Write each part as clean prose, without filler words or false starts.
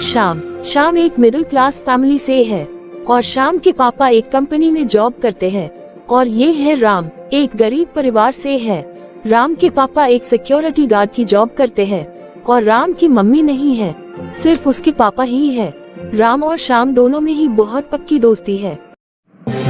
शाम। शाम एक मिडिल क्लास फैमिली से है और शाम के पापा एक कंपनी में जॉब करते हैं। और ये है राम, एक गरीब परिवार से है। राम के पापा एक सिक्योरिटी गार्ड की जॉब करते हैं और राम की मम्मी नहीं है, सिर्फ उसके पापा ही है। राम और शाम दोनों में ही बहुत पक्की दोस्ती है।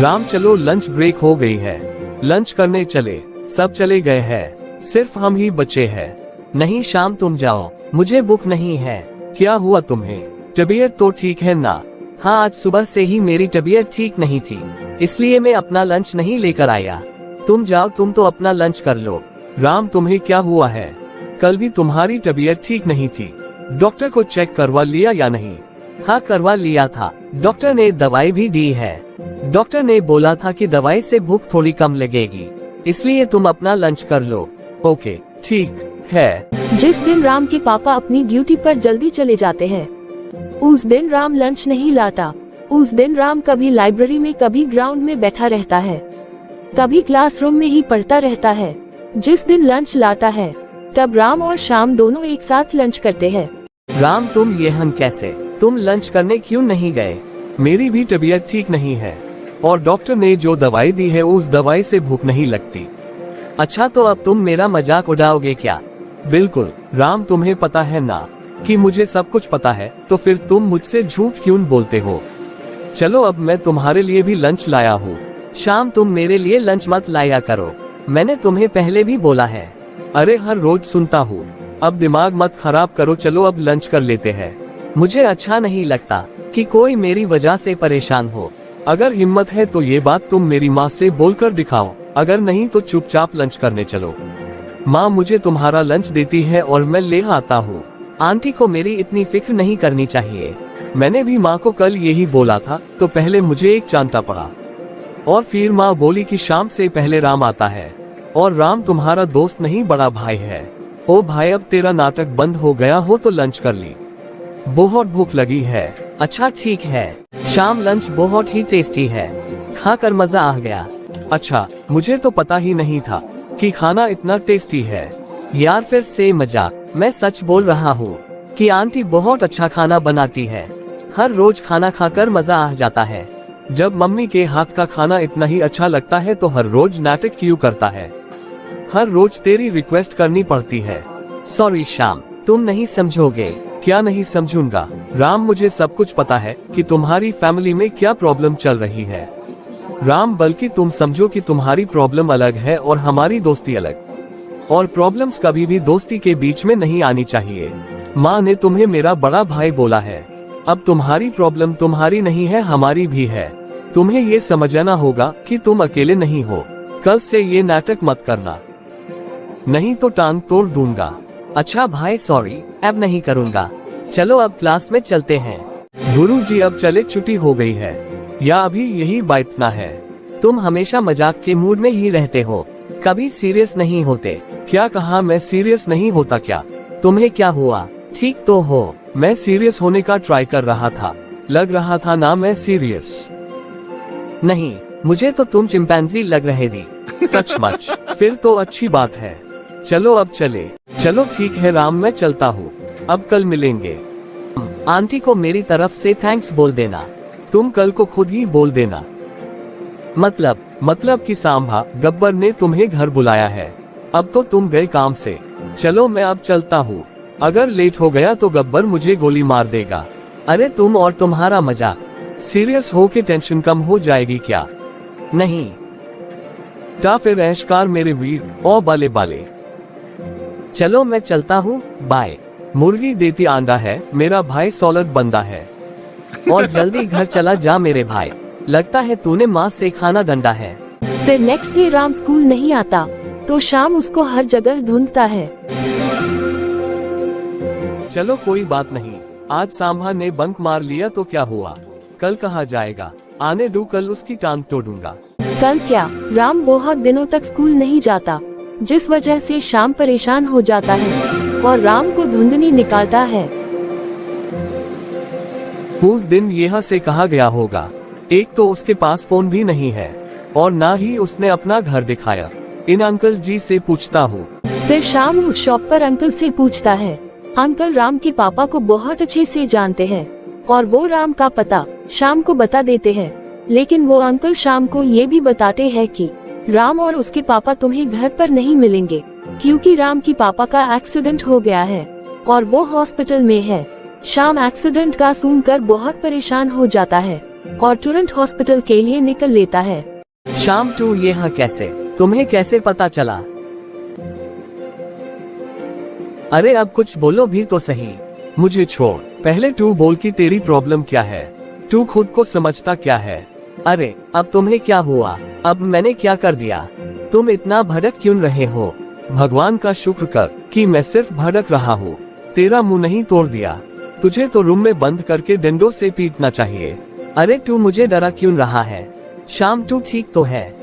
राम चलो लंच ब्रेक हो गई है, लंच करने चले। सब चले गए हैं, सिर्फ हम ही बचे हैं। नहीं शाम तुम जाओ, मुझे भूख नहीं है। क्या हुआ तुम्हें? तबीयत तो ठीक है ना? हाँ आज सुबह से ही मेरी तबीयत ठीक नहीं थी, इसलिए मैं अपना लंच नहीं लेकर आया। तुम जाओ, तुम तो अपना लंच कर लो। राम तुम्हें क्या हुआ है? कल भी तुम्हारी तबीयत ठीक नहीं थी, डॉक्टर को चेक करवा लिया या नहीं? हाँ करवा लिया था, डॉक्टर ने दवाई भी दी है। डॉक्टर ने बोला था कि दवाई से भूख थोड़ी कम लगेगी, इसलिए तुम अपना लंच कर लो। ओके ठीक है। जिस दिन राम के पापा अपनी ड्यूटी पर जल्दी चले जाते हैं, उस दिन राम लंच नहीं लाता। उस दिन राम कभी लाइब्रेरी में, कभी ग्राउंड में बैठा रहता है, कभी क्लासरूम में ही पढ़ता रहता है। जिस दिन लंच लाता है, तब राम और शाम दोनों एक साथ लंच करते हैं। राम तुम ये हम कैसे? तुम लंच करने क्यों नहीं गए? मेरी भी तबीयत ठीक नहीं है और डॉक्टर ने जो दवाई दी है उस दवाई से भूख नहीं लगती। अच्छा तो अब तुम मेरा मजाक उड़ाओगे क्या? बिल्कुल राम, तुम्हें पता है ना कि मुझे सब कुछ पता है, तो फिर तुम मुझसे झूठ क्यों बोलते हो? चलो अब मैं तुम्हारे लिए भी लंच लाया हूँ। शाम तुम मेरे लिए लंच मत लाया करो, मैंने तुम्हें पहले भी बोला है। अरे हर रोज सुनता हूँ, अब दिमाग मत खराब करो। चलो अब लंच कर लेते हैं। मुझे अच्छा नहीं लगता कि कोई मेरी वजह से परेशान हो। अगर हिम्मत है तो ये बात तुम मेरी माँ से बोलकर दिखाओ, अगर नहीं तो चुपचाप लंच करने चलो। माँ मुझे तुम्हारा लंच देती है और मैं ले आता हूँ। आंटी को मेरी इतनी फिक्र नहीं करनी चाहिए। मैंने भी माँ को कल यही बोला था, तो पहले मुझे एक चांटा पड़ा और फिर माँ बोली कि शाम से पहले राम आता है और राम तुम्हारा दोस्त नहीं बड़ा भाई है। ओ भाई अब तेरा नाटक बंद हो गया हो तो लंच कर ली, बहुत भूख लगी है। अच्छा ठीक है शाम, लंच बहुत ही टेस्टी है, खाकर मजा आ गया। अच्छा मुझे तो पता ही नहीं था कि खाना इतना टेस्टी है। यार फिर से मजाक, मैं सच बोल रहा हूँ कि आंटी बहुत अच्छा खाना बनाती है। हर रोज खाना खाकर मजा आ जाता है। जब मम्मी के हाथ का खाना इतना ही अच्छा लगता है तो हर रोज नाटक क्यों करता है? हर रोज तेरी रिक्वेस्ट करनी पड़ती है। सॉरी शाम, तुम नहीं समझोगे। क्या नहीं समझूंगा? राम मुझे सब कुछ पता है कि तुम्हारी फैमिली में क्या प्रॉब्लम चल रही है। राम बल्कि तुम समझो कि तुम्हारी प्रॉब्लम अलग है और हमारी दोस्ती अलग, और प्रॉब्लम्स कभी भी दोस्ती के बीच में नहीं आनी चाहिए। माँ ने तुम्हें मेरा बड़ा भाई बोला है, अब तुम्हारी प्रॉब्लम तुम्हारी नहीं है, हमारी भी है। तुम्हें ये समझना होगा कि तुम अकेले नहीं हो। कल से ये नाटक मत करना, नहीं तो टांग तोड़ दूंगा। अच्छा भाई सॉरी, अब नहीं करूँगा। चलो अब क्लास में चलते हैं। गुरुजी अब चले, छुट्टी हो गई है या अभी यही बैठना है? तुम हमेशा मजाक के मूड में ही रहते हो, कभी सीरियस नहीं होते। क्या कहा? मैं सीरियस नहीं होता क्या? तुम्हें क्या हुआ? ठीक तो हो। मैं सीरियस होने का ट्राई कर रहा था, लग रहा था ना मैं सीरियस। नहीं, मुझे तो तुम चिंपैंजी लग रहे थे। सचमुच? फिर तो अच्छी बात है। चलो अब चले। चलो ठीक है राम, मैं चलता हूँ, अब कल मिलेंगे। आंटी को मेरी तरफ से थैंक्स बोल देना। तुम कल को खुद ही बोल देना। मतलब कि सांभा गब्बर ने तुम्हें घर बुलाया है। अब तो तुम गए काम से। चलो मैं अब चलता हूँ, अगर लेट हो गया तो गब्बर मुझे गोली मार देगा। अरे तुम और तुम्हारा मजाक। सीरियस हो के टेंशन कम हो जाएगी क्या? नहीं। ता फिर ऐशकार मेरे वीर ओ बाले बाले। चलो मैं चलता हूँ, बाय। मुर्गी देती अंडा है, मेरा भाई सॉलिड बंदा है। और जल्दी घर चला जा मेरे भाई, लगता है तूने माँ से खाना गंदा है। फिर नेक्स्ट डे राम स्कूल नहीं आता तो शाम उसको हर जगह ढूंढता है। चलो कोई बात नहीं, आज सांभा ने बंक मार लिया तो क्या हुआ, कल कहाँ जाएगा? आने दो, कल उसकी टांग तोड़ूंगा। कल क्या? राम बहुत दिनों तक स्कूल नहीं जाता, जिस वजह से शाम परेशान हो जाता है और राम को ढूंढनी निकालता है। उस दिन यहाँ से कहा गया होगा। एक तो उसके पास फोन भी नहीं है और ना ही उसने अपना घर दिखाया। इन अंकल जी से पूछता हूँ। फिर शाम उस शॉप पर अंकल से पूछता है, अंकल राम के पापा को बहुत अच्छे से जानते हैं और वो राम का पता शाम को बता देते हैं। लेकिन वो अंकल शाम को ये भी बताते हैं कि राम और उसके पापा तुम्हें घर पर नहीं मिलेंगे, क्योंकि राम की पापा का एक्सीडेंट हो गया है और वो हॉस्पिटल में है। शाम एक्सीडेंट का सुनकर बहुत परेशान हो जाता है और तुरंत हॉस्पिटल के लिए निकल लेता है। शाम तू यहाँ कैसे? तुम्हें कैसे पता चला? अरे अब कुछ बोलो भी तो सही। मुझे छोड़, पहले तू बोल कि तेरी प्रॉब्लम क्या है। तू खुद को समझता क्या है? अरे अब तुम्हें क्या हुआ? अब मैंने क्या कर दिया? तुम इतना भड़क क्यों रहे हो? भगवान का शुक्र कर कि मैं सिर्फ भड़क रहा हूँ, तेरा मुंह नहीं तोड़ दिया। तुझे तो रूम में बंद करके डंडों से पीटना चाहिए। अरे तू मुझे डरा क्यों रहा है? शाम तू ठीक तो है?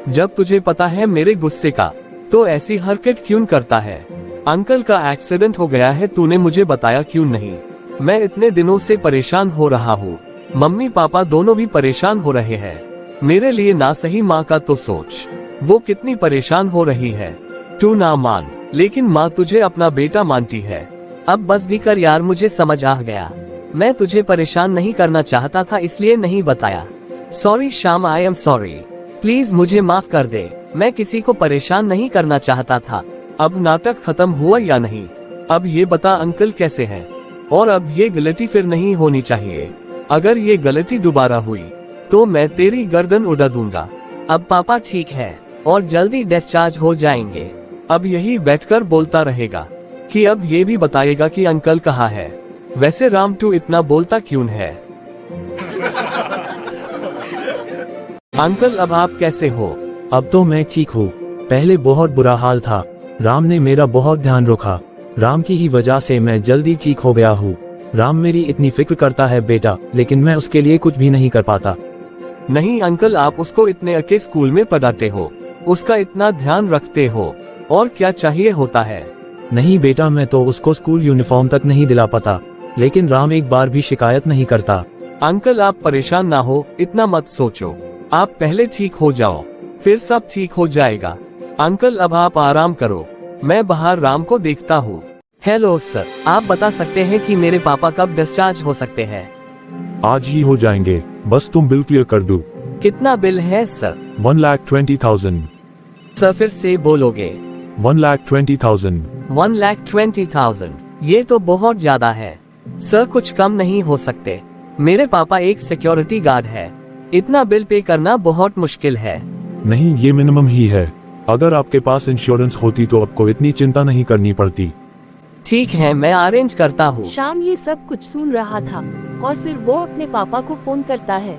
जब तुझे पता है मेरे गुस्से का, तो ऐसी हरकत क्यों करता है? अंकल का एक्सीडेंट हो गया है, तूने मुझे बताया क्यों नहीं? मैं इतने दिनों से परेशान हो रहा हूँ, मम्मी पापा दोनों भी परेशान हो रहे हैं। मेरे लिए ना सही माँ का तो सोच, वो कितनी परेशान हो रही है। तू ना मान, लेकिन माँ तुझे अपना बेटा मानती है। अब बस भी कर यार, मुझे समझ आ गया। मैं तुझे परेशान नहीं करना चाहता था, इसलिए नहीं बताया। सॉरी शाम, आई एम सॉरी। प्लीज मुझे माफ कर दे, मैं किसी को परेशान नहीं करना चाहता था। अब नाटक खत्म हुआ या नहीं? अब ये बता अंकल कैसे हैं? और अब ये गलती फिर नहीं होनी चाहिए। अगर ये गलती दोबारा हुई तो मैं तेरी गर्दन उड़ा दूंगा। अब पापा ठीक है और जल्दी डिस्चार्ज हो जाएंगे। अब यही बैठकर बोलता रहेगा कि अब ये भी बताएगा कि अंकल कहाँ है। वैसे राम तू इतना बोलता क्यों है? अंकल अब आप कैसे हो? अब तो मैं ठीक हूँ, पहले बहुत बुरा हाल था। राम ने मेरा बहुत ध्यान रखा, राम की ही वजह से मैं जल्दी ठीक हो गया हूँ। राम मेरी इतनी फिक्र करता है बेटा, लेकिन मैं उसके लिए कुछ भी नहीं कर पाता। नहीं अंकल, आप उसको इतने अच्छे स्कूल में पढ़ाते हो, उसका इतना ध्यान रखते हो, और क्या चाहिए होता है? नहीं बेटा, मैं तो उसको स्कूल यूनिफॉर्म तक नहीं दिला पाता, लेकिन राम एक बार भी शिकायत नहीं करता। अंकल आप परेशान ना हो, इतना मत सोचो। आप पहले ठीक हो जाओ, फिर सब ठीक हो जाएगा। अंकल अब आप आराम करो, मैं बाहर राम को देखता हूँ। हेलो सर, आप बता सकते हैं कि मेरे पापा कब डिस्चार्ज हो सकते हैं? आज ही हो जाएंगे, बस तुम बिल क्लियर कर दो। कितना बिल है सर? 1,20,000। सर फिर से बोलोगे? 1,20,000। 1,20,000, ये तो बहुत ज्यादा है सर, कुछ कम नहीं हो सकते? मेरे पापा एक सिक्योरिटी गार्ड है, इतना बिल पे करना बहुत मुश्किल है। नहीं, ये मिनिमम ही है। अगर आपके पास इंश्योरेंस होती तो आपको इतनी चिंता नहीं करनी पड़ती। ठीक है, मैं अरेंज करता हूँ। शाम ये सब कुछ सुन रहा था और फिर वो अपने पापा को फोन करता है।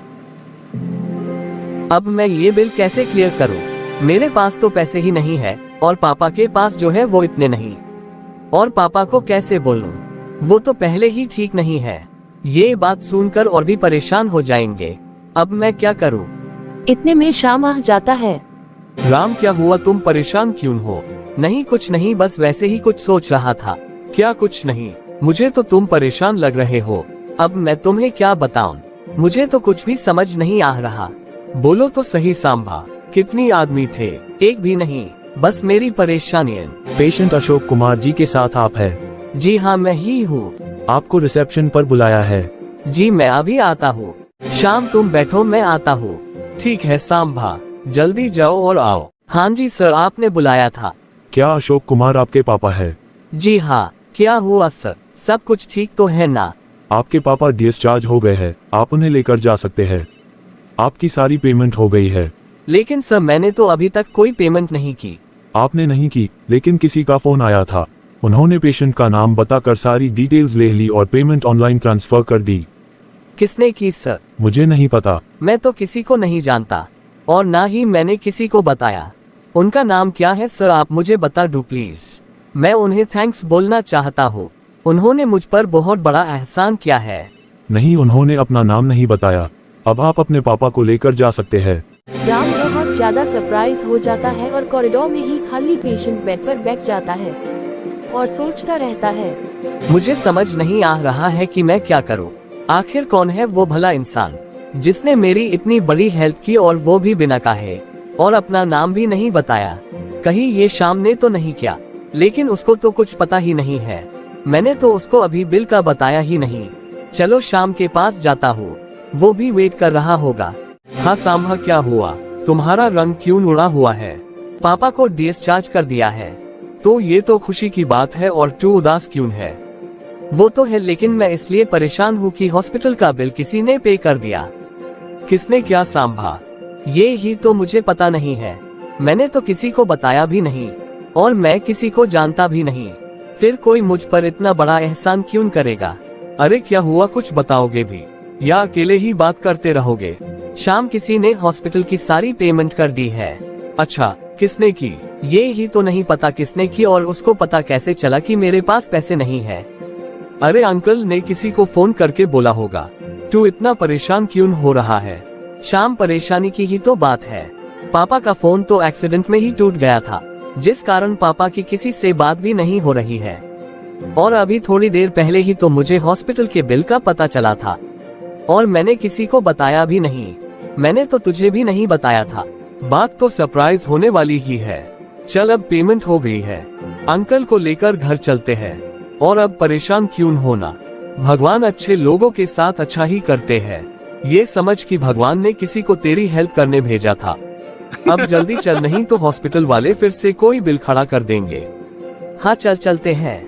अब मैं ये बिल कैसे क्लियर करूँ? मेरे पास तो पैसे ही नहीं है और पापा के पास जो है वो इतने नहीं। और पापा को कैसे बोलूं? वो तो पहले ही ठीक नहीं है। ये बात सुनकर और भी परेशान हो जाएंगे। अब मैं क्या करूं? इतने में शाम आ जाता है। राम क्या हुआ, तुम परेशान क्यों हो? नहीं कुछ नहीं, बस वैसे ही कुछ सोच रहा था। क्या कुछ नहीं? मुझे तो तुम परेशान लग रहे हो। अब मैं तुम्हें क्या बताऊं? मुझे तो कुछ भी समझ नहीं आ रहा। बोलो तो सही सांभा, कितनी आदमी थे? एक भी नहीं, बस मेरी परेशानियां। पेशेंट अशोक कुमार जी के साथ आप है? जी हाँ, मैं ही हूँ। आपको रिसेप्शन पर बुलाया है। जी मैं अभी आता हूँ। शाम तुम बैठो, मैं आता हूँ। ठीक है सांभा, जल्दी जाओ और आओ। हाँ जी सर, आपने बुलाया था। क्या अशोक कुमार आपके पापा है? जी हाँ, क्या हुआ सर? सब कुछ ठीक तो है ना? आपके पापा डिस्चार्ज हो गए हैं, आप उन्हें लेकर जा सकते हैं। आपकी सारी पेमेंट हो गई है। लेकिन सर मैंने तो अभी तक कोई पेमेंट नहीं की। आपने नहीं की, लेकिन किसी का फोन आया था। उन्होंने पेशेंट का नाम बताकर सारी डिटेल्स ले ली और पेमेंट ऑनलाइन ट्रांसफर कर दी। किसने की सर? मुझे नहीं पता। मैं तो किसी को नहीं जानता और ना ही मैंने किसी को बताया। उनका नाम क्या है सर, आप मुझे बता दो प्लीज। मैं उन्हें थैंक्स बोलना चाहता हूँ, उन्होंने मुझ पर बहुत बड़ा एहसान किया है। नहीं, उन्होंने अपना नाम नहीं बताया। अब आप अपने पापा को लेकर जा सकते हैं। राम बहुत ज्यादा सरप्राइज हो जाता है और कॉरिडोर में ही खाली पेशेंट बेड पर बैठ जाता है और सोचता रहता है। मुझे समझ नहीं आ रहा है कि मैं क्या करूं। आखिर कौन है वो भला इंसान जिसने मेरी इतनी बड़ी हेल्प की और वो भी बिना कहे, और अपना नाम भी नहीं बताया। कहीं ये शाम ने तो नहीं किया? लेकिन उसको तो कुछ पता ही नहीं है। मैंने तो उसको अभी बिल का बताया ही नहीं। चलो शाम के पास जाता हूँ, वो भी वेट कर रहा होगा। हाँ सांभा, क्या हुआ? तुम्हारा रंग क्यों उड़ा हुआ है? पापा को डिस्चार्ज कर दिया है। तो ये तो खुशी की बात है, और तू उदास क्यों है? वो तो है, लेकिन मैं इसलिए परेशान हूँ कि हॉस्पिटल का बिल किसी ने पे कर दिया। किसने क्या सांभा? ये ही तो मुझे पता नहीं है। मैंने तो किसी को बताया भी नहीं, और मैं किसी को जानता भी नहीं। फिर कोई मुझ पर इतना बड़ा एहसान क्यों करेगा? अरे क्या हुआ, कुछ बताओगे भी या अकेले ही बात करते रहोगे? शाम किसी ने हॉस्पिटल की सारी पेमेंट कर दी है। अच्छा, किसने की? ये ही तो नहीं पता किसने की, और उसको पता कैसे चला कि मेरे पास पैसे नहीं है? अरे अंकल ने किसी को फोन करके बोला होगा। तू इतना परेशान क्यों हो रहा है? शाम, परेशानी की ही तो बात है। पापा का फोन तो एक्सीडेंट में ही टूट गया था, जिस कारण पापा की किसी से बात भी नहीं हो रही है। और अभी थोड़ी देर पहले ही तो मुझे हॉस्पिटल के बिल का पता चला था, और मैंने किसी को बताया भी नहीं। मैंने तो तुझे भी नहीं बताया था। बात तो सरप्राइज होने वाली ही है। चल, अब पेमेंट हो गई है, अंकल को लेकर घर चलते हैं। और अब परेशान क्यों होना, भगवान अच्छे लोगों के साथ अच्छा ही करते हैं। ये समझ कि भगवान ने किसी को तेरी हेल्प करने भेजा था। अब जल्दी चल, नहीं तो हॉस्पिटल वाले फिर से कोई बिल खड़ा कर देंगे। हाँ चल, चलते हैं।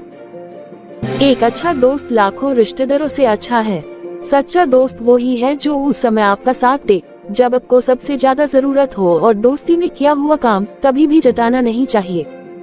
एक अच्छा दोस्त लाखों रिश्तेदारों से अच्छा है। सच्चा दोस्त वो ही है जो उस समय आपका साथ दे जब आपको सबसे ज्यादा जरूरत हो, और दोस्ती में किया हुआ काम कभी भी जताना नहीं चाहिए।